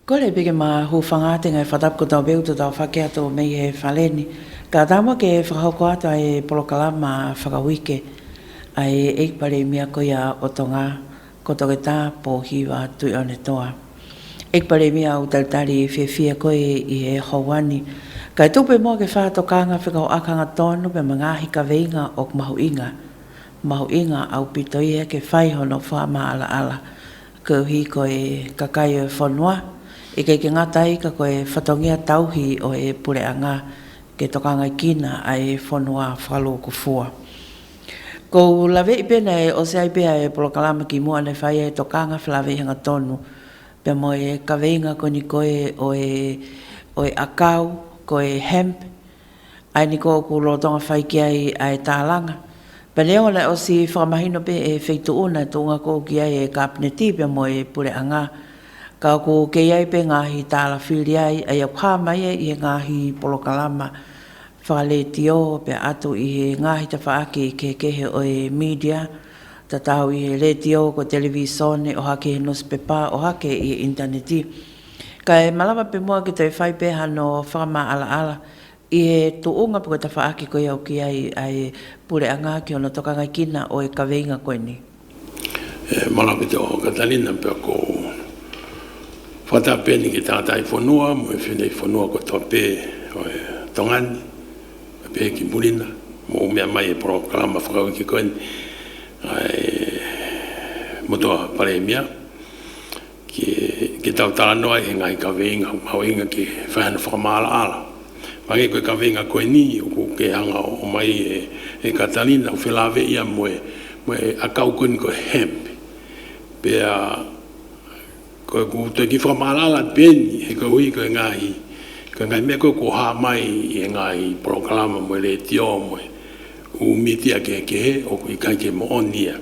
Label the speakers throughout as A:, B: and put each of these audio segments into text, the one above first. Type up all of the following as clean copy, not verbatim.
A: Ko le peke ma hu whangate ngai whatap ko tau beu to tau whakea tō mei he whaleni. Ka tāma ke whakauko atu ai polokalama whakawike ai eikpare mia ko ia o tonga ko toke tā po hiwa tui one toa. Eikpare mia o tautari whiawhia koe i he hauani. Kai tupe mo ke whaatokanga whikau akanga tonu pe mangahi ka veinga o mahu inga. Mahu inga au pito ia ke whaihono wha maala ala. Ko hi koe kakai o whanua. E kei ke ngatai ka koe whatongia tauhi o e pureanga ke tokanga kina ai whanua whalo ko fua. Ko lawe i pena e o se ai pea e polokalama ki mua ne whai e tokanga whalawe hanga tonu. Pea mo e kaweinga ko ni koe o e akau, ko e hemp, ai ni ko lotonga whai ki ai tālanga. Pea leo le o si whakamahino pe e wheitu una tunga ko ki ai e kapneti pea mo e pureanga. Ka ko ke ai pe ngahi tāla whiri ai au kā mai i ngahi polokalama whakale tio pe atu i he ngahi ta whaake ke kehe o e media ta tau i he le tio ko televisione o hake he newspaper o hake i interneti. Ka e malawa pe mua ki te whai pe hano whakama ala ala i he tuunga po ta whaake ko iau ki ai pure anga ki ono tokanga kina o e kaweinga koe ni.
B: Malawa pe te o Katalina pe ko whata pēni ki tātai whanua, mo e whenei whanua ko tō pē o e tongani, pē ki mulina, mo mea mai e polokalama whakau ki koeni, motoa pare mea, ki tau tala noa e ngai ka veinga, mau inga ki whahana whakamala ala. Wangi koe ka veinga koeni, o ke hanga o mai e Katalina, o whelawe ia mo e akau koeni ko hemp. Pea ko te ki whamalala pēni, he ko hui ko ngahi, ko ngai mea ko ha mai i ngahi proklama mo le tio mo u mitia ke he, o i kai ke mo onia.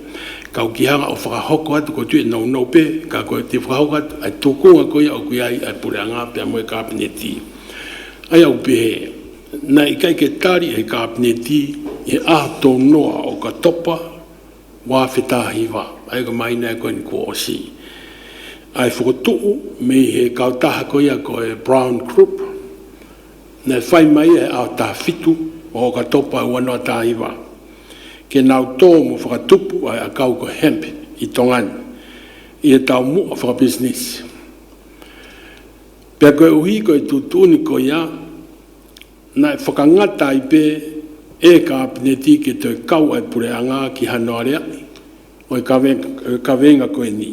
B: Kau ki hanga o whakahoko atu ko tue nau nau pe, ka ko te whakahoko atu, ai tukunga ko ia o kui ai pureanga pia mo e kapineti. Ai au pe, na i kai ke tari e kapineti, e ato noa o ka topa, wā whetahiwa, ai ko mai nea koe ni ko osi. Ai whakotuu me he kautaha ko ia ko e Brown Group. Nei whai mai e au tā whitu o ka topa e wanoa tā iwa. Ke nau tō mo whakatupu ai a kau ko hemp i tongani. I e tau mua whakabusiness. Pea koe uhi ko e tutuni ko ia, nai whakangata i pe e ka apineti ke te kau ai pureanga ki hanoarea o e kawenga ko e ni.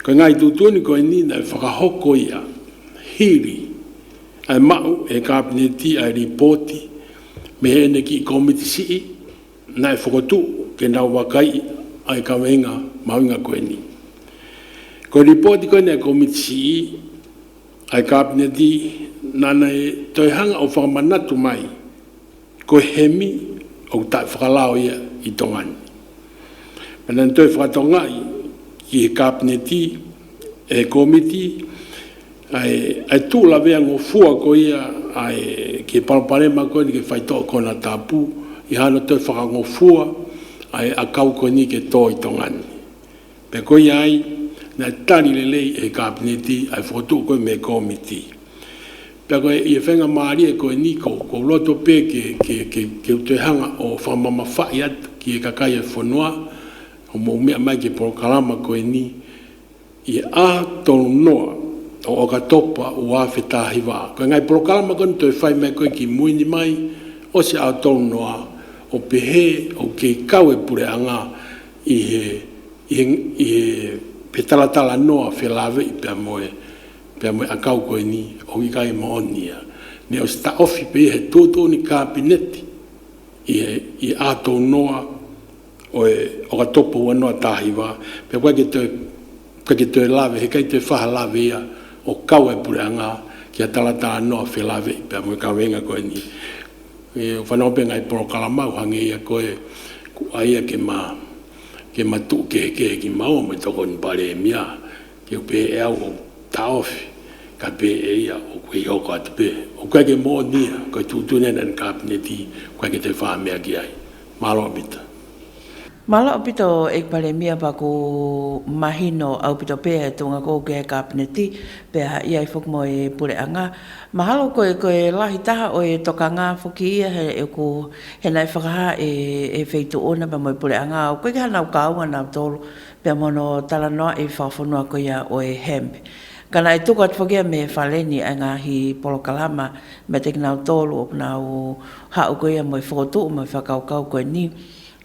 B: Ko ngai tutuni ko ni na whakahoko ia, hiri, ai mau e kapineti ai ripoti, me ene ki komiti sii, na e whakotu ke nau wakai ai kawenga maunga koe ni. Ko ripoti koe ne komiti sii, ai kapineti nana e toihanga o whakamanatu mai, ko hemi o tai whakalao ia i tongani. Manan toi whakatongai, ki he kapineti, e komiti, ai tūla vea ngō fua ko ia, ai ki palparema koe ni ke whaitoa kona tāpū, i hana toi whaka ngō fua, ai a kau koe ni ke tō i tongani. Pe koe ai, na tari lelei e kapineti, ai whakotu koe me komiti. Pe koe i e whenga maari e koe ni ko loto pe ke utoihanga o whamama whai atu, ki e kakai e whanua, o mo mea mai ke polokalama koe ni, i a tonu noa o ka topa o a whetahi wā. Koe ngai polokalama koe ni toi whai mai koe ki muini mai, o se a tonu noa o pehe o ke kau e pureanga i he petalatala noa whelawe i pia moe a kau koe ni o i kai moonia. Ne o sta ofi pe he tōtō ni kapineti i a tonu noa o ka topa ua noa tāhiwa, pe koe ke te lawe, he kai te whaha lawe ia, o kau e pureanga, ki a talatala noa whelawe, pe a mui kawenga koe ni. Whanau pe ngai polokalamau, hange ia koe, ku aia ke ma tu ke ki maua, mo toko ni pare e mia, ke upe e au o taofi, ka pe e ia, o koe i hoko atu pe. O koe ke mō nia, koe tūtune na kapineti, koe ke te whaha mea ki ai. Malo abita.
A: Mala o pito e pale mia pa ku mahino au pito pe e tunga ko ke kapneti pe ia i fok mo e pure anga mahalo ko e lahi taha o e tokanga foki ia he ku he nai whakaha e feitu ona pa mo e pure anga o koe ka nau kaunga nau tolu pe mono tala noa e whawhanua ko ia o e hemp kana e tuku at fokia me whaleni a ngahi polokalama me te nau tolu o nau hau ko ia mo e whakotu mo e whakaukau ko ni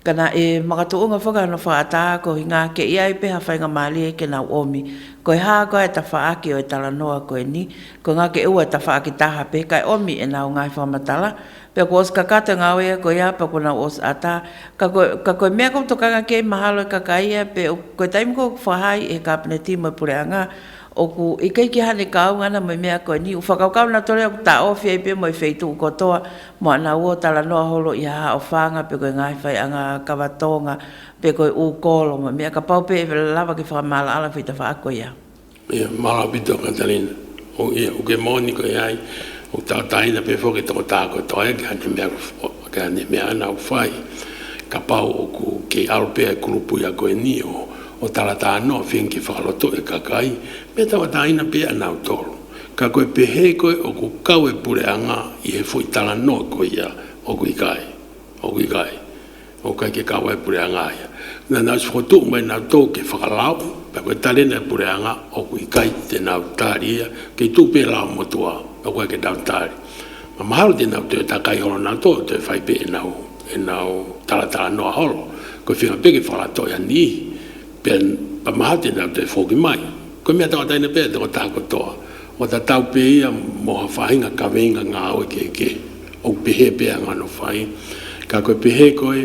A: kana e makatuunga whaka no whaata ko hinga ke ia i peha whainga mali e ke nau omi. Ko e haa ko e ta whaaki o e tala noa ko e ni. Ko ngā ke ua ta whaaki taha pe kai omi e nau ngai whamatala. Pe ko os kakata ngā oia ko ia pa ko nau os ata. Ka koe mea kou tokanga ke mahalo e kakaia pe ko e taimi ko whahai e kapneti mo pure anga. O ku i kei ki hane kaunga na mai mea koe ni. U whakaukau na tole o ta ofi ai pe mo i feitu u kotoa. Mo ana ua tala noa holo i ha o whanga pe koe ngai whai anga kawatonga pe koe u kolo. Mo mea ka pau pe e lava ki whakamala ala whita whaako ia.
B: Ia, mara pito Katalina. O ia, o ke moni koe ai. O tautaina pe whoke toko tāko toa ki hane mea ana u whai. Ka pau o ku ke alpea kulupu ia koe ni o talata no finki whakaloto e kakai, me tawa taina pia nau tolu. Ka koe pehe koe o ku kau e pure anga i he fui tala no koe ia o kui kai, o kai ke kau e pure anga ia. Na nau whakotu mai nau tō ke whakalau, pa koe talena e pure anga o kui kai te nau tari ia, ke tu pe lau motua o koe ke nau tari. Ma mahalo te nau te takai holo nau tō, te whai pe e nau talata no holo, koe whina pe ke whakalato ia ni, pen pa mahate na te foki mai ko mea tawa taina pe te o tāko toa o ta tau pe ia mo ha whahinga ka venga ngā oe ke o pehe pe a ngano whai ka koe pehe koe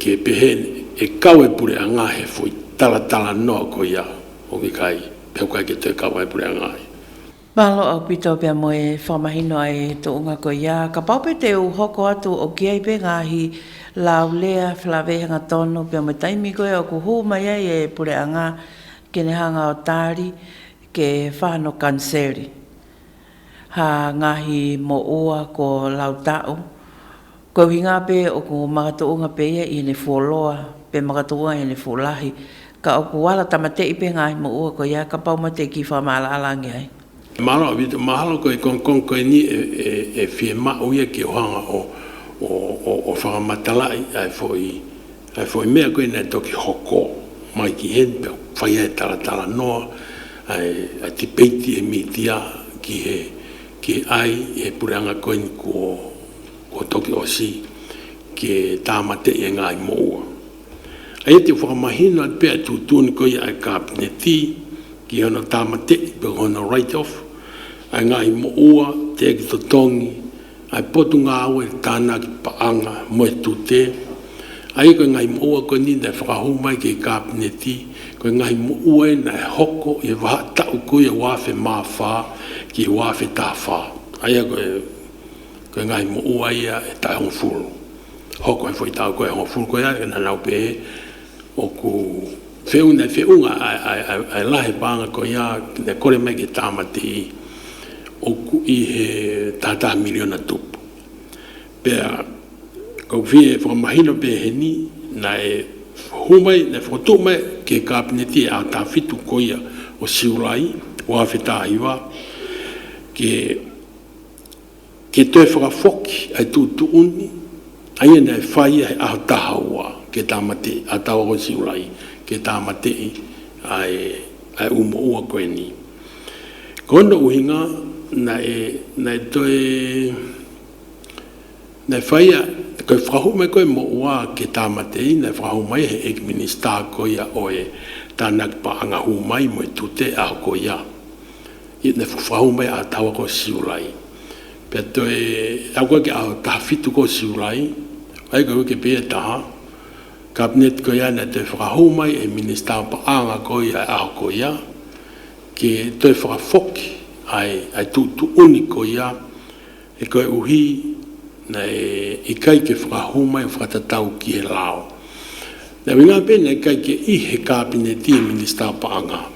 B: ke pehe e kau e pure a ngā he fui tala noa ko ia o ki kai pe kai ke te kau e pure a ngā
A: Malo au pito pia mo e whamahino ai to unga ko ia. Ka paupe te u hoko atu o ki ai pe ngahi lau lea whalawehenga tono pia mo taimi koe o ku huu mai ai e pure anga ke ne hanga o tāri ke whano kanseri. Ha ngahi mo ua ko lau tau. Ko hinga pe o ku makatu unga pe ia i ne fuoloa pe makatu unga i ne fuolahi. Ka o ku wala tamate i pe ngahi mo ua ko ia ka pau mate ki whamala alangi ai.
B: Mahalo koe kong koe ni e fie mao ia ki o hanga o whakamatalai ai foi mea koe nei toki hoko mai ki hen pe whai e tala noa ai ti peiti e mitia ki ai e pureanga koe ni ko toki osi ki tāmate e ngai moua. Ai te whakamahina pe a tūtuni koe ai kapneti ki hono tāmate pe hono write-off ai ngai moua te ki to tongi ai potu ngā aue tāna ki paanga mo e tūte ai koe ngai moua koe ni nei whakahumai ki kapneti koe ngai moua e nei hoko i waha tau koe e wafe mawha ki wafe tāwha ai koe ngai moua ia e tai hongo furu hoko e fwoi tau koe hongo furu koe ai na nau pe o ku whiunga ai lahe pānga ko ia ne kore mai ki tāmati o ku i he tātā miliona tupu. Pea, kau whie whakamahino pe he ni, na e humai, na whakotu mai ke kapineti a tā whitu ko ia o siulai, o a whetā hiwa, ke toi whakafoki ai tūtu uni, aia nei whai ai aho tahaua ke tāmati a tawa o siulai, ke tāmate ai umo ua koe ni. Kono uhinga na toi na whaia koe whahume koe mo ua ke tāmate na whahumai he ek minister ko ia oe tānak pa anga humai mo e tute a ko ia. I na whahumai a tawa ko siulai. Pea toi au koe ke a tahafitu ko siulai, ai koe ke pia taha, Kabinet ko ia na te whakahumai e minister pa anga ko ia a ko ia ke te whakafoki ai tūtu uni ko ia e koe uhi na e kai ke whakahumai whakatatau ki he lao. Na winga pēne e kai ke i he kabineti e minister pa anga.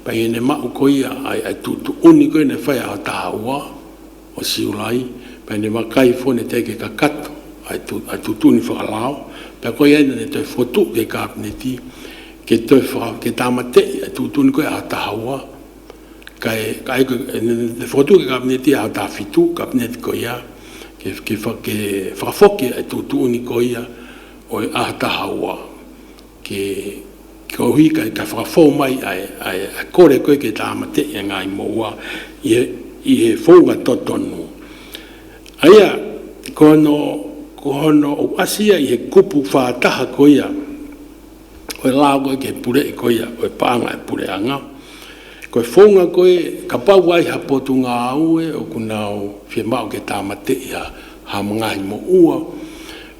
B: Pai ene mau ko ia ai tūtu uni ko ia ne whai a tahaua o siulai. Pai ene wakai fone te ke kakato ai tūtu uni whakalao. pe ko ia ne te fotu ke kabineti ke te fra ke tamate tu tu ko ata hawa kai ne fotu ke kabineti ata fitu kabineti ko ia ke fa foki tu tu ni ko ia o ata hawa ke ko hui ka fra fo mai ai kore ko ke tamate ngai mo i fonga totonu aya kono o asia i kupu whātaha koia koe lao ke pure koia koe pānga pure anga koe whonga koe ka pau ai ha potu ngā aue o kunao whia mau ke tāmate ia ha mangahi mo ua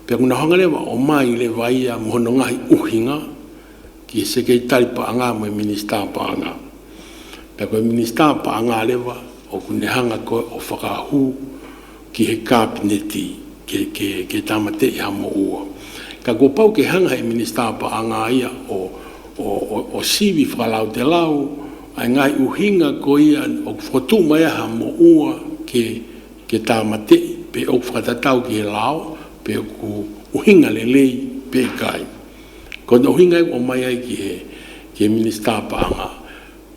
B: pia kuna hangalewa o mai le waia mohono ngahi uhinga ki se kei tari paanga mo minista paanga pia koe minista paanga lewa o kune hanga koe o whakahu ki he kabineti ke tamate i hamo ua. Ka ko pau ke hanga he minista paanga ia o sivi whakalau te lau ai ngai uhinga ko ia o whotu mai hamo ua ke tamate pe o whakatatau ki he lau pe ku uhinga lelei pe kai. Ko no uhinga o mai ai ki he minista paanga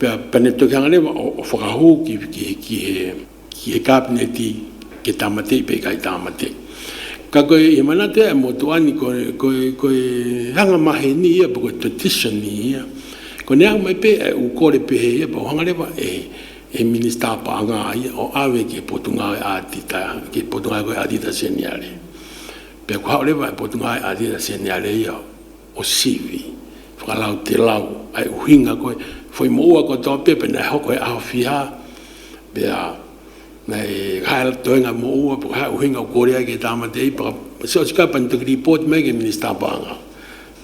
B: pe paneto ke hanga lewa o whakahu ki he kabineti ke tamate pe kai tamate. Ka koe i manate e motuani koe hanga mahe ni ia po koe tradition ni ia. Ko ne mai pe e ukore pe he ia po hanga lewa e minista paanga ia o awe ke potunga e atita ke potunga koe atita seniale. Pe ko hao lewa e potunga e atita seniale ia o sivi. Whakalau te lau ai uhinga koe foi mo ua ko toa pepe na hoko e aho fiha bea nei hael toenga mo ua po ha uhinga korea ke tamate i pa so ska pan te report me ke minista banga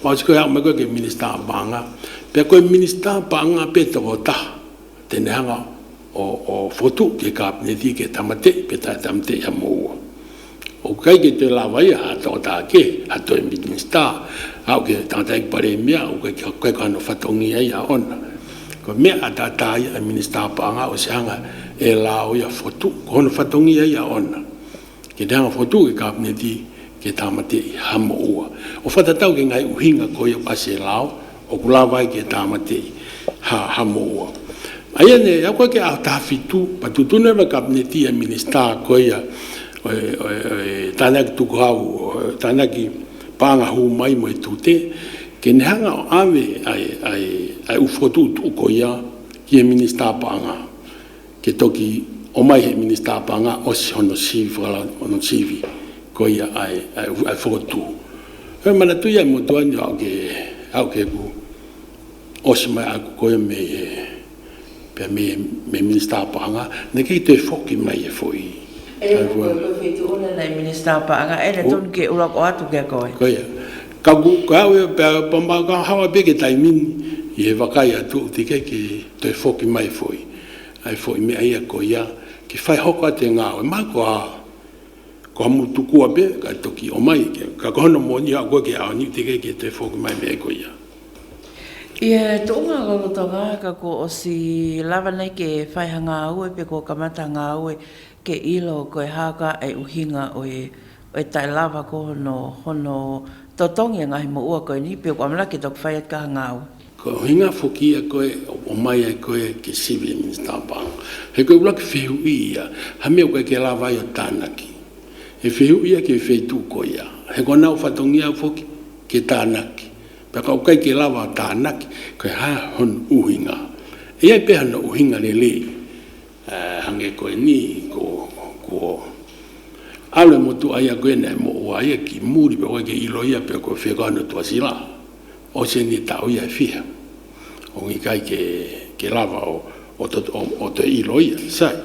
B: pa sko ya me ko ke minista banga pe ko minista banga pe to ta tenanga o foto ke kabineti ke tamate pe ta tamate ya mo ua o kai ke te la vai ha to ta ke ha to minista ha ke tanta ik pare mia o ke no fatongi ya ona ko me ata ta ya minista banga o sanga e lao ia fotu kono fatongi ia ona ke danga fotu ke kabineti ke tamate i hamo ua o fatatau ke ngai uhinga ko ia pase lao o kulawai ke tamate hamo ua aia ne ya ko ke a tafitu patutune va kabineti a minista ko ia tanak tu hau tanaki panga hu mai mo tute ke nanga ave ai u fotu ko ia ki minista panga ke toki o mai he minista panga o si hono sivi ko ia ai fotu e mana tu ia mo tuani au ke ku o si mai aku ko ia me minista panga ne ke te foki mai e foi
A: ko fitu ona na minista panga e le ton ke ula ko atu ke ko
B: ia ka ku ka o pe pomba ka hawa be ke taimin i he wakai atu te ke te foki mai foi ai foi me ai ko ia ki fai hoko te ngā e mai ko mutu kua be ka toki o mai ka kono mo ni ko ke a ni te te foki mai me ko ia
A: ia tonga ko tonga ka ko o si lava nei ke fai hanga au pe ko kamata ngā au ke ilo ko haka e uhinga o e tai lava ko hono totongi ngai mo ua ko ni pe ko amla ki tok fai ka hanga au
B: ko hinga fokia koe o mai ai koe ke civil minister bang he koe blak feu ia ha me koe ke lava yo tanaki e feu ia ke feitu ko ia he ko na fatongia foki ke tanaki pa ka koe ke lava tanaki koe ha hon uhinga e ai pe hana uhinga lele hange koe ni ko ale motu ai koe na mo ai ki muri pe koe ke iloia pe koe fega no tuasila o se ni tau ia fia o i kai ke lava o te iloia sai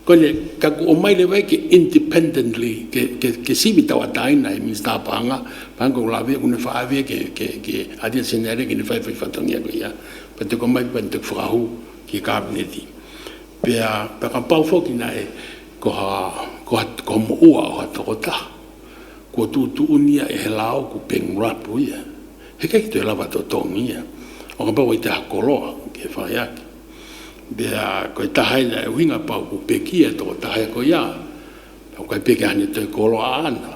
B: kone ka o mai le vai ke independently ke sivi tau ataina i minsta panga pango lave une fa ave ke adia senere ke ne fai fatongia ko ia pa te ko mai pa te frahu ki kabineti pe ka pau foki na e ko mo ua o tokota ko tu unia e lao ku peng rapu ia he kai te lava to tongia o ka pau i te hakoloa ke whaiaki bea koe tahai na e winga pau ku pekia to tahai ko ia o kai peke ane te koloa ana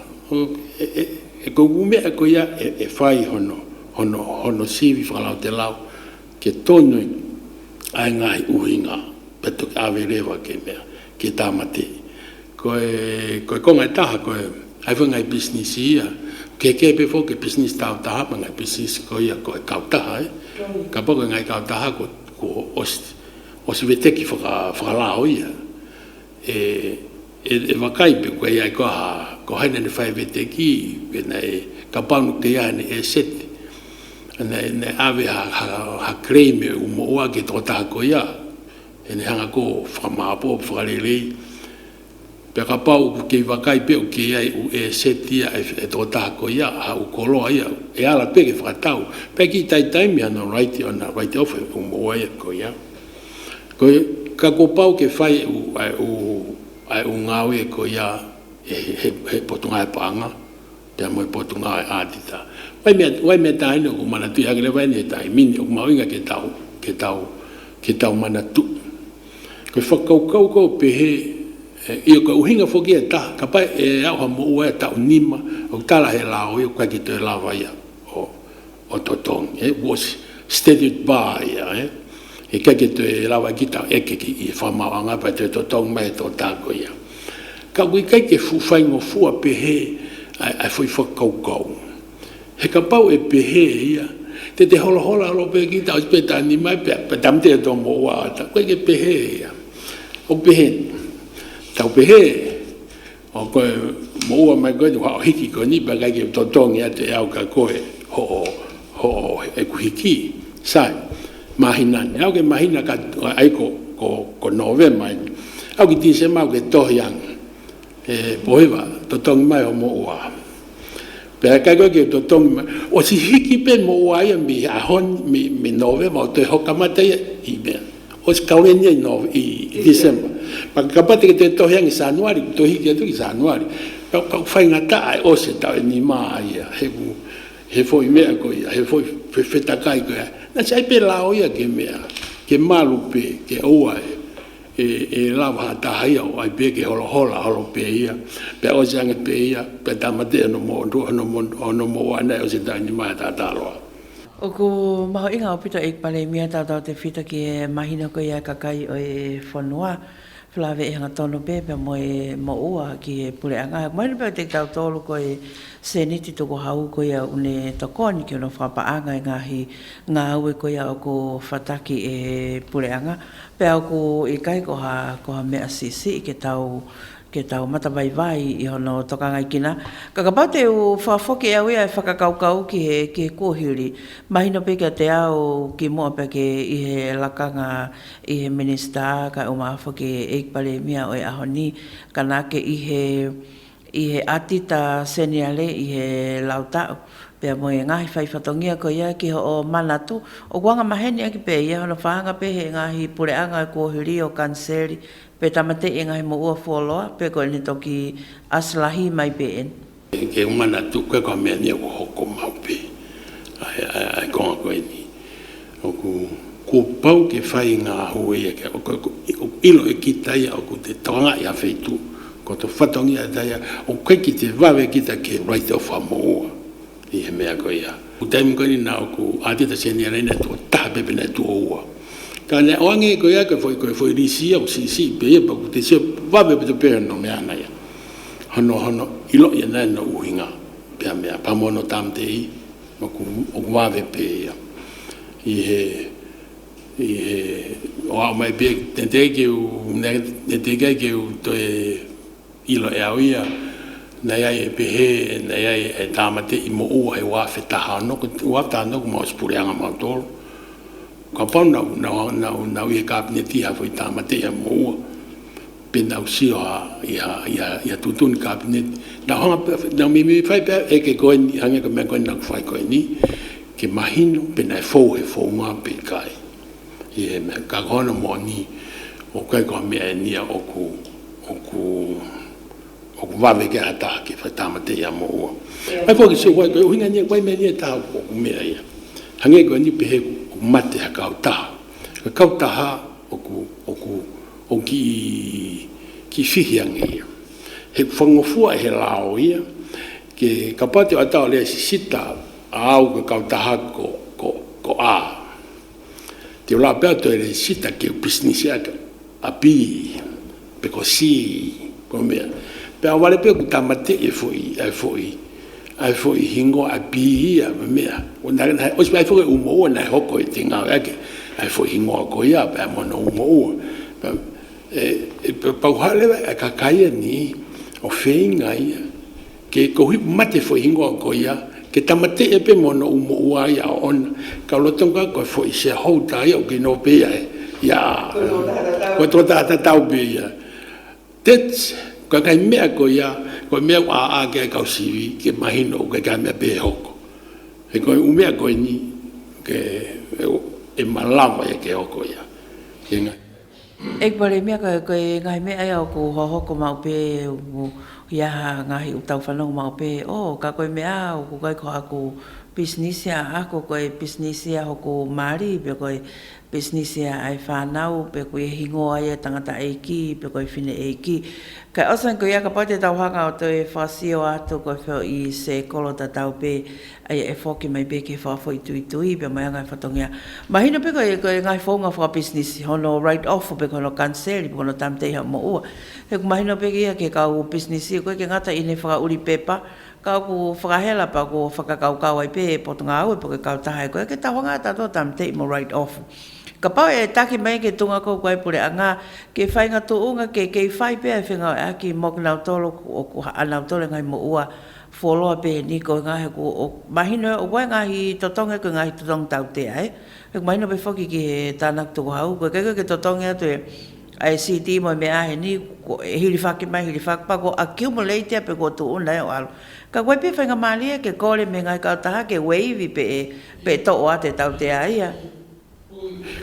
B: e ko ume ko ia e fai hono sivi whalau te lau ke tonu ai ngai uhinga peto ave rewa ke mea ke tamate koe konga taha koe ai whangai business ia ke pe fo ke business tau taha ma ngai business ko ia koe kau taha ka poko ngai kau taha ko os veteki whakalao ia e wakai pe koe ai ko haina ne whai veteki pena ka panu ke ia ne e seti ne ave ha creme mo wa ke tota ko ya ene hanga ko fama po fralele pe ka pau ke vakai pe ke ai e setia e tota ko ya ha u kolo ya e ala pe ke fratau pe ki tai mi no right on right off mo wa ko ya ko ka ko pau ke fai u ngawe ko ya he potunga panga te mo potunga atita Wai me tai no ko mana tu ya gre vai ne tai min o mauinga ke tau mana tu ko whakau ko pe he i ko uhinga foki ta ka pai e au mo ua ta unima o tala he lao i ka ki te lava ia o totong was stated by e ka ki te lava ki ta e ki i whamawanga pa te totong mai to tako ia ka ui kai ke fufai ngo fua pe he ai foi whakau he ka pau e pehe ia te hola lo pe ki ta speta ni mai pe tam te to mo wa ta ko ke pehe ia o pehe ta pehe o ko mo wa mai ko wa hiki ko ni ba ke to tong ia te au ka ko ho e ku hiki sai mahina au ke mahina ka ai ko nove mai au ki ti se mau ke to yang e poeva to tong mai o mo wa pe ka ko ke to tong o si hiki pe mo wa ia mi a hon mi nove mo te ho kamata i be o si kaulenia no i December pa kapate ke te to yang Januari to hiki to Januari ka fai ngata o se ta ni ma ia he foi me ko ia he foi feta kai ko na sai pe la o ia ke me ke malu pe ke o e lava ta ia o ai pe ke holo pe ia pe o jang pe ia pe tamate no mo ana o se ta ni ma ta lo
A: o ko maho inga o pita ik pale mia ta te fita ki mahina ko ia kakai o e fonua flave e ngatono pe mo ua ki pule anga mai pe te tau tolu ko e seniti to ko hau ko ia une to koni ki no fa pa anga ngahi ngau ko ia ko fataki e pule anga pe ko i kai ko ha me asisi ke tau mata vai i hono toka ngai kina ka pate o fa foke au e whakakaukau ki ko hiri mahino pe ke te au ki mo pe ke i he lakanga i he minister ka o ma foke e pale mia o ahoni kana ke i he atita seniale i he lauta pe mo ngai fai fatongia ko ia ki o manatu o wanga maheni aki pe ia hono whanga pe he ngahi pure anga ko hiri o kanseri pe tamate e ngai mo ua foloa pe ko ni toki aslahi mai pe en
B: ke manatu ko me ni o hoko mau pe ai ko ni o ku pau ke fai nga hoe ke o ilo e kitai o ku te tonga ia feitu ko to fatongia daia o ke ki te vave kita ke right of amoa i he mea ko ia. U taimi ko ni na o ku atita senia reina tu tabe pena tu oua. Ka ne oange ko ia ko foi risia o sisi pe pa ku te se vabe pe pe no mea na ia. Hono ilo ia na no uhinga pe mea pa mono tamte i o ku vabe pe ia. I he o mai pe tente ke u to ilo e au ia na ia e pehe, na ia e tamate i mo ua he wafe taha no ua tano ku maus pureanga mautoro ka pau nau i he kabineti ha foi tamate ia mo ua pe nau sio ia tutuni kabineti na mimi fai pe e ke koe ni hange ka mea koe na ku fai koe ni ke mahino pe na e fou ngā pe kai i he mea ka kona mo ni o koe koe mea e nia o ku vave ke ata ke fatamate ya mo ai fo ke se wa ko hinga ni wa me ni ta ko me ia hange ko ni pe ku mate ha ka ta ha o ki fihi ange he fongo fu he lao ia ke kapate ata le sita au ke kautaha ko a te la pe le sita ke business ya api pe ko si ko me pe wale pe ku tamate e foi hingo api ya me o na o spai foi o mo na hoko e tinga ya ke ai foi hingo ko ya pe mo no mo pa hale ka kai ni o feinga ia ke ko mate foi hingo ko ya ke tamate e pe mono umo ua ia on ka lotonga ko foi se houta ia o ke no pe ya ko to ta tau be ia tet ko kai mea ko ia ko mea a ke ka sivi ke mahino ke ka mea pe hoko e ko umea ko ni ke e malama ia ke hoko ia kenga
A: ek pare mea ko ngai mea ia ko hoko mau pe ia ngahi utau whanau mau pe ka koe mea o ko kai ko aku business ia ako koe business ia hoko Māori pe koe business ia ai whanau pe koe hingoa ia tangata eiki pe koe whine eiki kai osan ko ia ka pate tau hanga o te whasio atu koe whio i se kolo ta tau pe ai e whoki mai pe ke whawhoi tui pe mai ngai whatongia mahina pe koe ngai whonga wha business hono right off pe koe no cancel pe koe no tamteiha mo ua he ku mahina pe kia ke kau business ia koe ke ngata ine whakauri pepa kau ku whakahela pa ku whakakaukau ai pe potunga au e po ke kau tahai koe ke tawanga tato tamtei mo right off ka pau e taki mai ke tunga ko koe pure anga ke whainga tuunga ke whai pe ai whenga a ki mok nau tolo o ku anau tolo ngai mo ua wholoa pe ni ko ngahi ku o mahino o koe ngahi totonga ko ngahi totong tau te ai e mahino pe whoki ki he tānak tuku hau koe ke totonga atu e ai CD mo me ahe ni hiri whaki mai hiri whaki pa ko accumulate pe ko tuuna e o alo ka koe pe whainga malia ke kore me ngai kau taha ke wavy pe to o ate tau te ai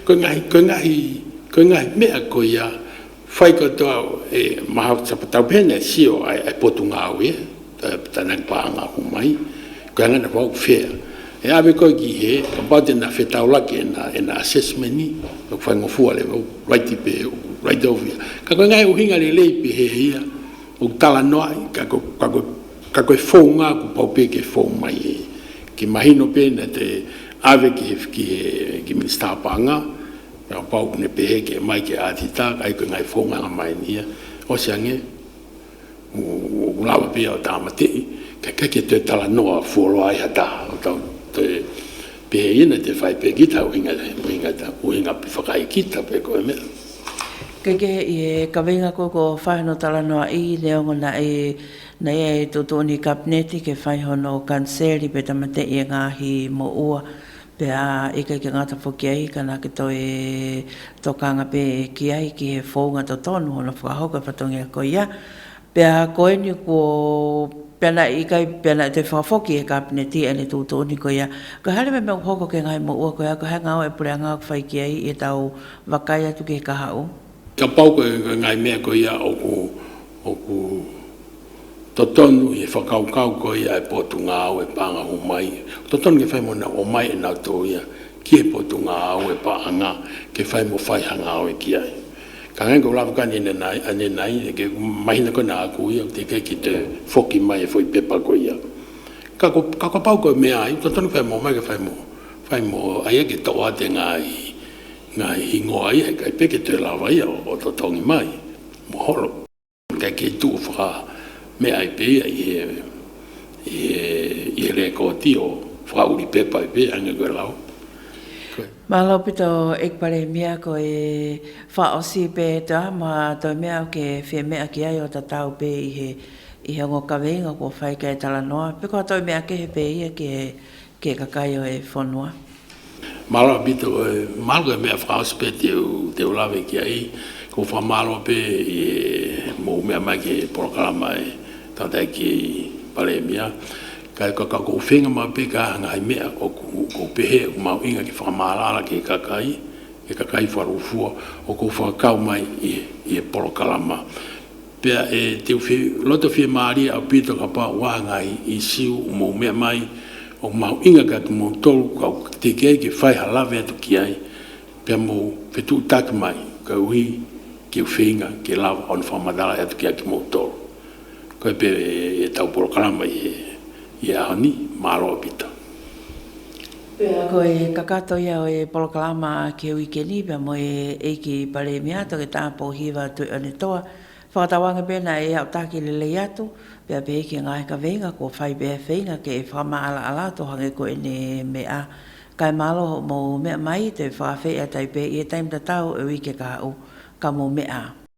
B: ko ngai mea ko ia fai ko to e maha tau pene sio ai potunga au e tanak paanga humai ko ngana pa fea e ave ko ki he ka pate na fetau lake na assessment ni ko fai ngofua le right over ka ko ngai uhinga le pe he ia o tala noai ka ko fonga ku pau pe ke fonga mai ki mahino pe na te ave ki minister panga ya pau ne pe ke mai ke atita ai ko ngai fonga mai nia o sange o lava pe o tamate ke te tala noa folo ai hata o te pe ina te fai pe kita winga pe fakai kita pe ko me
A: ke e ka venga ko fai no tala noa I le ngona na e totoni kabineti ke whai hono kanseri pe tamate i ngahi mo ua pe a ika ke ngata whoki ai kana ke to e tokanga pe ki ai ki he whaunga to tonu hono whakahoka whatongia ko ia pe a koe ni ko pena ika pena te whawhoki e kabineti ane totoni ko ia ka hale me mea hoko ke ngahi mo ua ko ia ko hanga o e pure anga whai ki ai e tau wakai atu ke kahau
B: ka pau ko ngai mea ko ia o ku totonu e whakaukau ko ia e potunga au e panga o mai. Totonu ke whai mona o mai e nau tō ia ki e potunga au e panga ke whai mo whai hanga au e ki ai. Ka ngai ko lawa kani ane nai e ke mahina ko na aku ia te ke ki te whoki mai e whai pepa ko ia. Ka ko pau ko mea ai, totonu whai mo mai ke whai mo ai e ke toa te ngai hingo ai e kai peke te lawa ia o totongi mai. Mo holo. Kai ke tu whaka me ai pe e rekoti o whauri pepa i pe anga koe lau.
A: Malo pito ek pare mea ko e whaosi pe te ama toi mea ke whia mea ki ai o tatau pe i he ngo kawenga ko whai kai tala noa. Peko toi mea ke he pe ia ke kakai o e whanua.
B: Malo pito malo mea whaosi pe te ulawe ki ai ko whamalo pe i mo mea mai ke programa e tata ki pare mea kai ko whenga ma pe ka ngai mea ko pehe o mau inga ki whamalala ke kakai wharufua o ko whakau mai i e porokalama pea e te uwhi loto whia maari au pito ka pa wāngai i siu o mau mea mai o mau inga ka tu mau tolu kau te kei ke whai halawe atu ki ai pea mau whetu taki mai ka uhi ke whenga ke lawa on whamadala atu ki ai ki mau tolu koe pe e tau porokalama i ia ni malo pita.
A: Ko e kakato ia o e polokalama ke wike ni pe mo e ki pare miato ke tāpo hiwa tu ane toa. Whakatawanga pēna e au tāki le lei atu, pe ki ngai ka venga ko whai bea whainga ke e whama ala ala to hange ko ene mea. Kai malo mo mea mai te whawhea tai pe i e taim ta tau e wike ka au ka mo mea.